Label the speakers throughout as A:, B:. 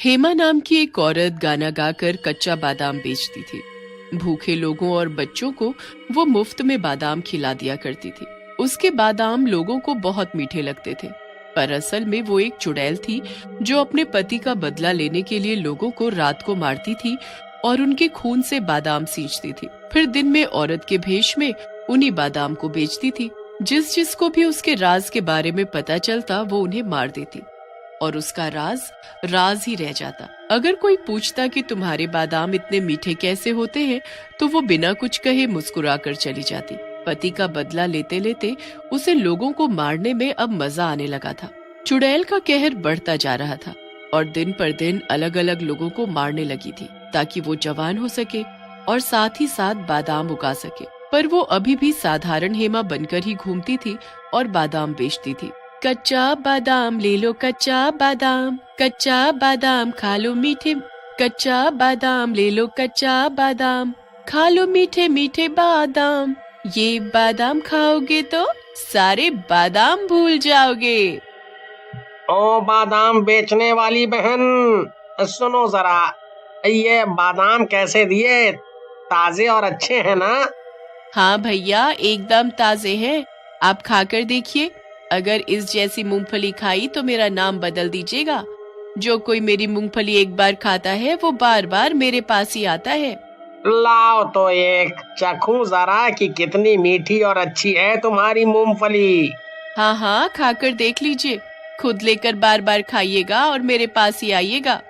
A: हेमा नाम की एक औरत गाना गाकर कच्चा बादाम बेचती थी। भूखे लोगों और बच्चों को वो मुफ्त में बादाम खिला दिया करती थी। उसके बादाम लोगों को बहुत मीठे लगते थे, पर असल में वो एक चुड़ैल थी जो अपने पति का बदला लेने के लिए लोगों को रात को मारती थी और उनके खून से बादाम सींचती थी। फिर दिन में औरत के भेष में उन्हीं बादाम को बेचती थी। जिसको भी उसके राज के बारे में पता चलता वो उन्हें मार देती और उसका राज ही रह जाता। अगर कोई पूछता कि तुम्हारे बादाम इतने मीठे कैसे होते हैं, तो वो बिना कुछ कहे मुस्कुरा कर चली जाती। पति का बदला लेते लेते उसे लोगों को मारने में अब मजा आने लगा था। चुड़ैल का कहर बढ़ता जा रहा था और दिन पर दिन अलग अलग लोगों को मारने लगी थी ताकि वो जवान हो सके और साथ ही साथ बादाम उगा सके। पर वो अभी भी साधारण हेमा बनकर ही घूमती थी और बादाम बेचती थी। कच्चा बादाम ले लो, कच्चा बादाम खा लो मीठे, कच्चा बादाम ले लो, कच्चा बादाम खा लो मीठे मीठे बादाम, ये बादाम खाओगे तो सारे बादाम भूल जाओगे।
B: ओ बादाम बेचने वाली बहन, सुनो जरा, ये बादाम कैसे दिए? ताजे और अच्छे हैं ना?
A: हाँ भैया, एकदम ताजे हैं। आप खाकर देखिए। अगर इस जैसी मूंगफली खाई तो मेरा नाम बदल दीजिएगा। जो कोई मेरी मूंगफली एक बार खाता है वो बार बार मेरे पास ही आता है।
B: लाओ तो एक चखूं जरा कि कितनी मीठी और अच्छी है तुम्हारी मूंगफली।
A: हाँ हाँ, खाकर देख लीजिए। खुद लेकर बार बार खाइएगा और मेरे पास ही आइएगा।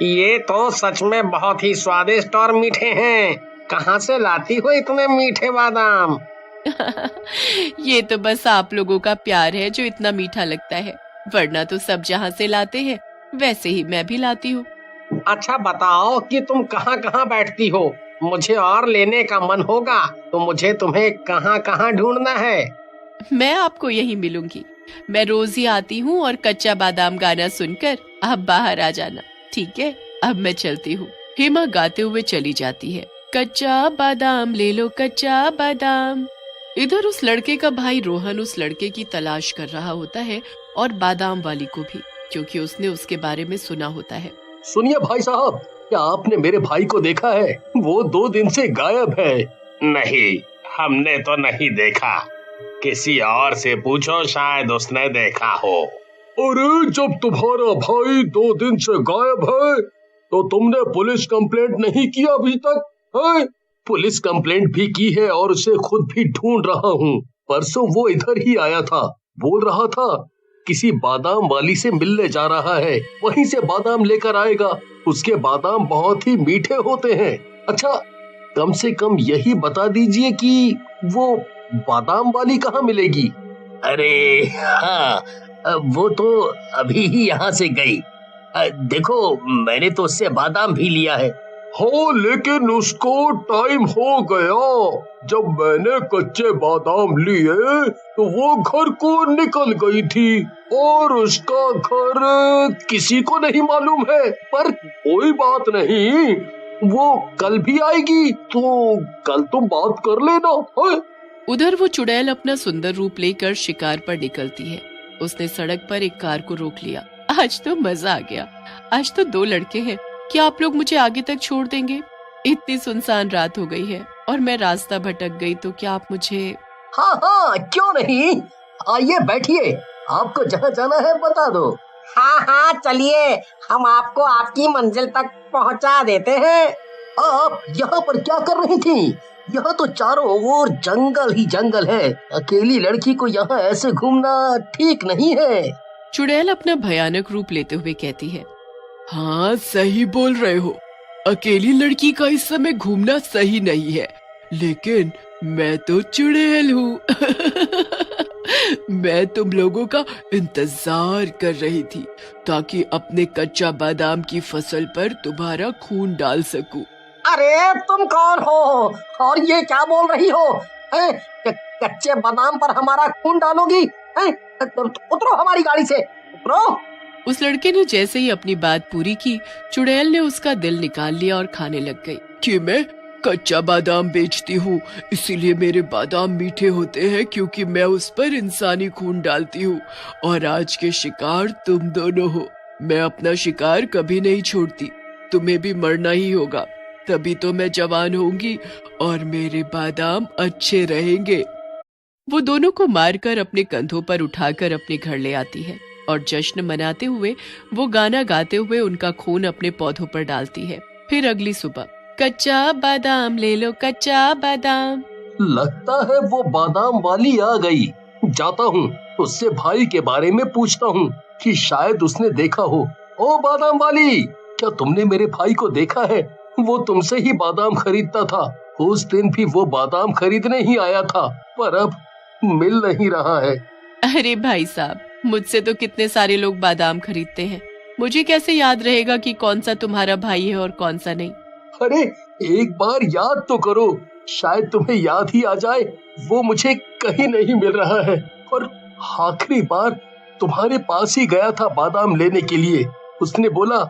B: ये तो सच में बहुत ही स्वादिष्ट और मीठे हैं। कहाँ से लाती हो इतने मीठे बादाम?
A: ये तो बस आप लोगों का प्यार है जो इतना मीठा लगता है, वरना तो सब जहाँ से लाते हैं वैसे ही मैं भी लाती हूँ।
B: अच्छा बताओ कि तुम कहाँ कहाँ बैठती हो? मुझे और लेने का मन होगा तो मुझे तुम्हें कहाँ कहाँ ढूंढना है?
A: मैं आपको यहीं मिलूंगी। मैं रोज ही आती हूँ और कच्चा बादाम गाना सुनकर आप बाहर आ जाना, ठीक है? अब मैं चलती हूँ। हेमा गाते हुए चली जाती है। कच्चा बादाम ले लो, कच्चा बादाम। इधर उस लड़के का भाई रोहन उस लड़के की तलाश कर रहा होता है और बादाम वाली को भी, क्योंकि उसने उसके बारे में सुना होता है।
C: सुनिए भाई साहब, क्या आपने मेरे भाई को देखा है? वो 2 दिन से गायब है।
B: नहीं, हमने तो नहीं देखा। किसी और से पूछो, शायद उसने देखा हो।
C: अरे जब तुम्हारा भाई 2 दिन से गायब है तो तुमने पुलिस कंप्लेंट नहीं की अभी तक है? पुलिस कंप्लेंट भी की है और उसे खुद भी ढूंढ रहा हूँ। परसों वो इधर ही आया था, बोल रहा था किसी बादाम वाली से मिलने जा रहा है, वहीं से बादाम लेकर आएगा। उसके बादाम बहुत ही मीठे होते हैं। अच्छा, कम से कम यही बता दीजिए कि वो बादाम वाली कहाँ मिलेगी?
D: अरे हाँ, वो तो अभी ही यहाँ से गई। देखो, मैंने तो उससे बादाम भी लिया है।
C: हाँ, लेकिन उसको टाइम हो गया। जब मैंने कच्चे बादाम लिए तो वो घर को निकल गई थी और उसका घर किसी को नहीं मालूम है। पर कोई बात नहीं, वो कल भी आएगी, तो कल तुम बात कर लेना है?
A: उधर वो चुड़ैल अपना सुंदर रूप लेकर शिकार पर निकलती है। उसने सड़क पर एक कार को रोक लिया। आज तो मजा आ गया। आज तो 2 लड़के हैं। क्या आप लोग मुझे आगे तक छोड़ देंगे? इतनी सुनसान रात हो गई है और मैं रास्ता भटक गई तो क्या आप मुझे...
D: हाँ हाँ, क्यों नहीं, आइए बैठिए, आपको जहाँ जाना है बता दो।
B: हाँ हाँ, चलिए, हम आपको आपकी मंजिल तक पहुँचा देते हैं।
D: आप यहाँ पर क्या कर रही थी? यहाँ तो चारों ओर जंगल ही जंगल है। अकेली लड़की को यहाँ ऐसे घूमना ठीक नहीं है।
A: चुड़ैल अपना भयानक रूप लेते हुए कहती है। हाँ, सही बोल रहे हो। अकेली लड़की का इस समय घूमना सही नहीं है, लेकिन मैं तो चुड़ैल हूँ। मैं तुम लोगों का इंतजार कर रही थी ताकि अपने कच्चा बादाम की फसल पर तुम्हारा खून डाल सकूं।
D: अरे तुम कौन हो और ये क्या बोल रही हो? कच्चे बादाम पर हमारा खून डालोगी? उतरो हमारी गाड़ी से, उतरो।
A: उस लड़के ने जैसे ही अपनी बात पूरी की, चुड़ैल ने उसका दिल निकाल लिया और खाने लग गई। कि मैं कच्चा बादाम बेचती हूँ, इसीलिए मेरे बादाम मीठे होते हैं क्योंकि मैं उस पर इंसानी खून डालती हूँ। और आज के शिकार तुम दोनों हो। मैं अपना शिकार कभी नहीं छोड़ती, तुम्हें भी मरना ही होगा, तभी तो मैं जवान होंगी और मेरे बादाम अच्छे रहेंगे। वो दोनों को मारकर अपने कंधों पर उठाकर अपने घर ले आती है और जश्न मनाते हुए वो गाना गाते हुए उनका खून अपने पौधों पर डालती है। फिर अगली सुबह, कच्चा बादाम ले लो, कच्चा बादाम।
C: लगता है वो बादाम वाली आ गई। जाता हूँ, उससे भाई के बारे में पूछता हूँ कि शायद उसने देखा हो। ओ बादाम वाली, क्या तुमने मेरे भाई को देखा है? वो तुमसे ही बादाम खरीदता था। उस दिन भी वो बादाम खरीदने ही आया था, पर अब मिल नहीं रहा है।
A: अरे भाई साहब, मुझसे तो कितने सारे लोग बादाम खरीदते हैं, मुझे कैसे याद रहेगा कि कौन सा तुम्हारा भाई है और कौन सा नहीं।
C: अरे एक बार याद तो करो, शायद तुम्हें याद ही आ जाए। वो मुझे कहीं नहीं मिल रहा है और आखिरी बार तुम्हारे पास ही गया था बादाम लेने के लिए। उसने बोला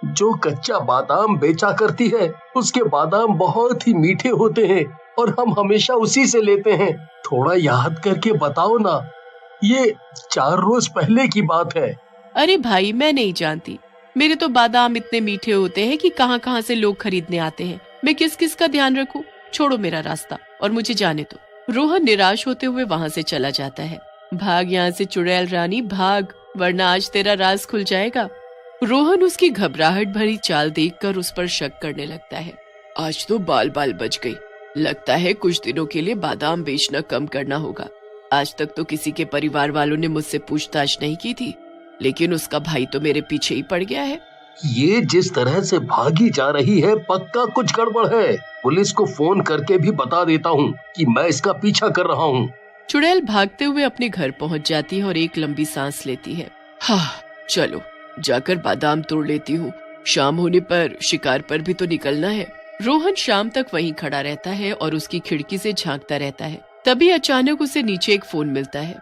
C: जो कच्चा बादाम बेचा करती है उसके बादाम बहुत ही मीठे होते हैं और हम हमेशा उसी से लेते हैं। थोड़ा याद करके बताओ ना, ये 4 रोज पहले की बात है।
A: अरे भाई, मैं नहीं जानती, मेरे तो बादाम इतने मीठे होते हैं कि कहाँ कहाँ से लोग खरीदने आते हैं। मैं किस किस का ध्यान रखूं? छोड़ो मेरा रास्ता और मुझे जाने दो। रोहन निराश होते हुए वहाँ से चला जाता है। भाग यहाँ से चुड़ैल रानी, भाग, वरना आज तेरा राज खुल जाएगा। रोहन उसकी घबराहट भरी चाल देखकर उस पर शक करने लगता है। आज तो बाल बाल बच गई, लगता है कुछ दिनों के लिए बादाम बेचना कम करना होगा। आज तक तो किसी के परिवार वालों ने मुझसे पूछताछ नहीं की थी, लेकिन उसका भाई तो मेरे पीछे ही पड़ गया है।
C: ये जिस तरह से भागी जा रही है, पक्का कुछ गड़बड़ है। पुलिस को फोन करके भी बता देता हूँ कि मैं इसका पीछा कर रहा हूँ।
A: चुड़ैल भागते हुए अपने घर पहुँच जाती है और एक लंबी सांस लेती है। हाँ, चलो जाकर बादाम तोड़ लेती हूँ, शाम होने पर शिकार पर भी तो निकलना है। रोहन शाम तक वहीं खड़ा रहता है और उसकी खिड़की से झांकता रहता है। तभी अचानक उसे नीचे एक फोन मिलता है।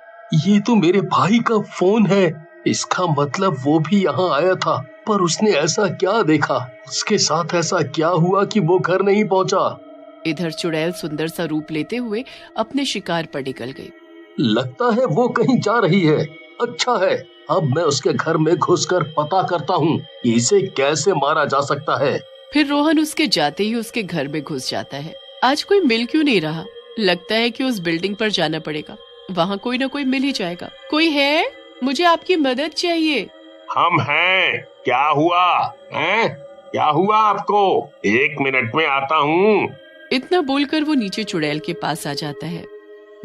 C: ये तो मेरे भाई का फोन है। इसका मतलब वो भी यहाँ आया था, पर उसने ऐसा क्या देखा? उसके साथ ऐसा क्या हुआ कि वो घर नहीं पहुँचा?
A: इधर चुड़ैल सुंदर सा रूप लेते हुए अपने शिकार पर निकल गई।
C: लगता है वो कहीं जा रही है। अच्छा है, अब मैं उसके घर में घुसकर पता करता हूँ कि इसे कैसे मारा जा सकता है।
A: फिर रोहन उसके जाते ही उसके घर में घुस जाता है। आज कोई मिल क्यों नहीं रहा? लगता है कि उस बिल्डिंग पर जाना पड़ेगा, वहाँ कोई ना कोई मिल ही जाएगा। कोई है? मुझे आपकी मदद चाहिए।
B: हम हैं। क्या हुआ है? क्या हुआ आपको? 1 मिनट में आता हूँ।
A: इतना बोलकर वो नीचे चुड़ैल के पास आ जाता है।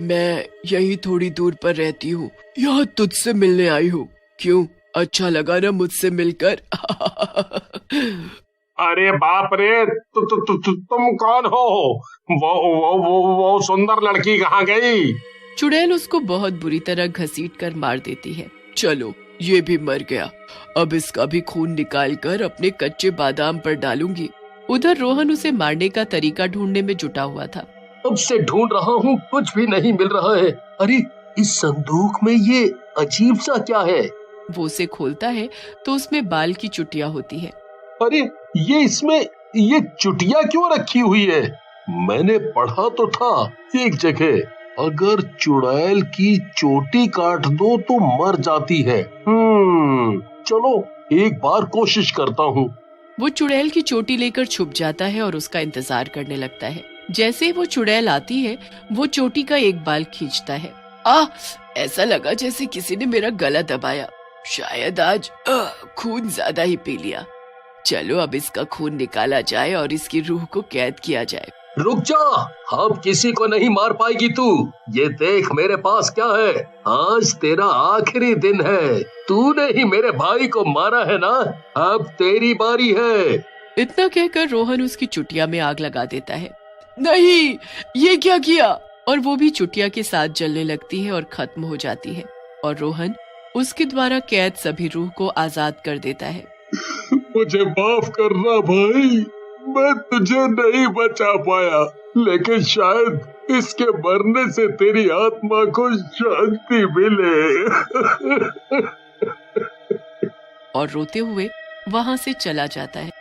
A: मैं यही थोड़ी दूर पर रहती हूँ, यहाँ तुझसे मिलने आई हूँ। क्यों, अच्छा लगा ना मुझसे मिलकर?
B: अरे बाप रे, तुम कौन हो? वो सुंदर लड़की कहाँ गई?
A: चुड़ैल उसको बहुत बुरी तरह घसीट कर मार देती है। चलो, ये भी मर गया, अब इसका भी खून निकाल कर अपने कच्चे बादाम पर डालूंगी। उधर रोहन उसे मारने का तरीका ढूंढने में जुटा हुआ था।
C: अब से ढूंढ रहा हूँ, कुछ भी नहीं मिल रहा है। अरे इस संदूक में ये अजीब सा क्या है?
A: वो उसे खोलता है तो उसमें बाल की चुटिया होती है।
C: अरे ये इसमें ये चुटिया क्यों रखी हुई है? मैंने पढ़ा तो था एक जगह, अगर चुड़ैल की चोटी काट दो तो मर जाती है। चलो एक बार कोशिश करता हूँ।
A: वो चुड़ैल की चोटी लेकर छुप जाता है और उसका इंतजार करने लगता है। जैसे ही वो चुड़ैल आती है, वो चोटी का एक बाल खींचता है। ऐसा लगा जैसे किसी ने मेरा गला दबाया। शायद आज खून ज्यादा ही पी लिया। चलो अब इसका खून निकाला जाए और इसकी रूह को कैद किया जाए।
C: रुक जा, अब किसी को नहीं मार पाएगी तू। ये देख मेरे पास क्या है। आज तेरा आखिरी दिन है। तूने ही मेरे भाई को मारा है ना, अब तेरी बारी है।
A: इतना कहकर रोहन उसकी चुटिया में आग लगा देता है। नहीं, ये क्या किया? और वो भी चुटिया के साथ जलने लगती है और खत्म हो जाती है और रोहन उसके द्वारा कैद सभी रूह को आजाद कर देता है।
C: मुझे माफ करना भाई, मैं तुझे नहीं बचा पाया, लेकिन शायद इसके मरने से तेरी आत्मा को शांति मिले।
A: और रोते हुए वहाँ से चला जाता है।